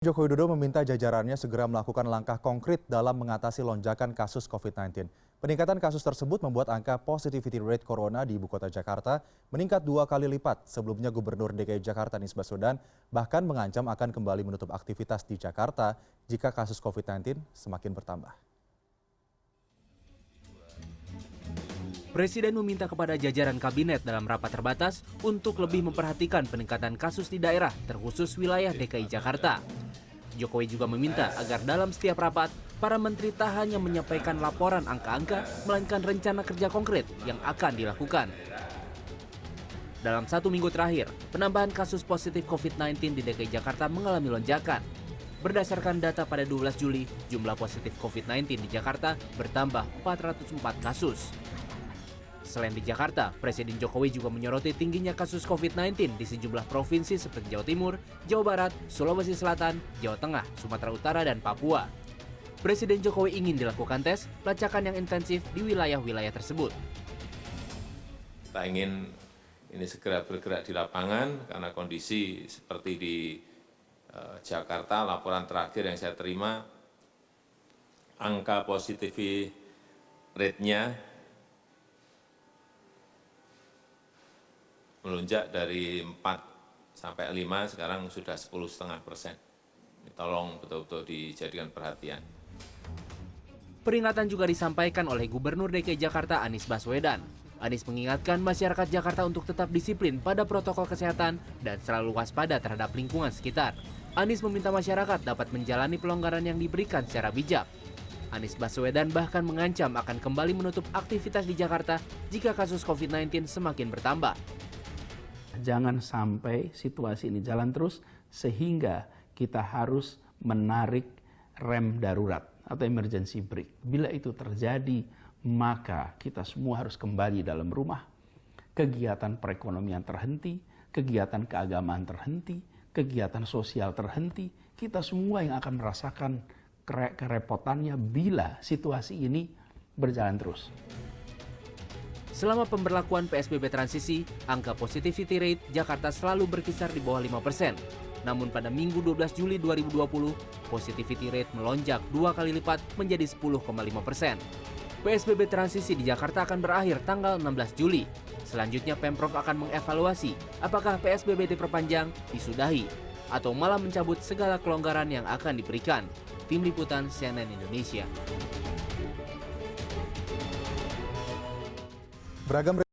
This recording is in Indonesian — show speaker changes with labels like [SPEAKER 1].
[SPEAKER 1] Joko Widodo meminta jajarannya segera melakukan langkah konkret dalam mengatasi lonjakan kasus COVID-19. Peningkatan kasus tersebut membuat angka positivity rate corona di ibu kota Jakarta meningkat 2 kali lipat. Sebelumnya Gubernur DKI Jakarta Anies Baswedan bahkan mengancam akan kembali menutup aktivitas di Jakarta jika kasus COVID-19 semakin bertambah.
[SPEAKER 2] Presiden meminta kepada jajaran kabinet dalam rapat terbatas untuk lebih memperhatikan peningkatan kasus di daerah, terkhusus wilayah DKI Jakarta. Jokowi juga meminta agar dalam setiap rapat, para menteri tak hanya menyampaikan laporan angka-angka, melainkan rencana kerja konkret yang akan dilakukan. Dalam 1 minggu terakhir, penambahan kasus positif COVID-19 di DKI Jakarta mengalami lonjakan. Berdasarkan data pada 12 Juli, jumlah positif COVID-19 di Jakarta bertambah 404 kasus. Selain di Jakarta, Presiden Jokowi juga menyoroti tingginya kasus COVID-19 di sejumlah provinsi seperti Jawa Timur, Jawa Barat, Sulawesi Selatan, Jawa Tengah, Sumatera Utara, dan Papua. Presiden Jokowi ingin dilakukan tes pelacakan yang intensif di wilayah-wilayah tersebut.
[SPEAKER 3] Kita ingin ini segera bergerak di lapangan karena kondisi seperti di Jakarta, laporan terakhir yang saya terima, angka positivity rate-nya melonjak dari 4 sampai 5, sekarang sudah 10,5%. Tolong betul-betul dijadikan perhatian.
[SPEAKER 2] Peringatan juga disampaikan oleh Gubernur DKI Jakarta Anies Baswedan. Anies mengingatkan masyarakat Jakarta untuk tetap disiplin pada protokol kesehatan dan selalu waspada terhadap lingkungan sekitar. Anies meminta masyarakat dapat menjalani pelonggaran yang diberikan secara bijak. Anies Baswedan bahkan mengancam akan kembali menutup aktivitas di Jakarta jika kasus COVID-19 semakin bertambah.
[SPEAKER 4] Jangan sampai situasi ini jalan terus sehingga kita harus menarik rem darurat atau emergency brake. Bila itu terjadi, maka kita semua harus kembali dalam rumah. Kegiatan perekonomian terhenti, kegiatan keagamaan terhenti, kegiatan sosial terhenti. Kita semua yang akan merasakan kerepotannya bila situasi ini berjalan terus.
[SPEAKER 2] Selama pemberlakuan PSBB transisi, angka positivity rate Jakarta selalu berkisar di bawah 5%. Namun pada Minggu 12 Juli 2020, positivity rate melonjak 2 kali lipat menjadi 10,5%. PSBB transisi di Jakarta akan berakhir tanggal 16 Juli. Selanjutnya Pemprov akan mengevaluasi apakah PSBB diperpanjang, disudahi, atau malah mencabut segala kelonggaran yang akan diberikan. Tim Liputan CNN Indonesia.
[SPEAKER 1] Beragam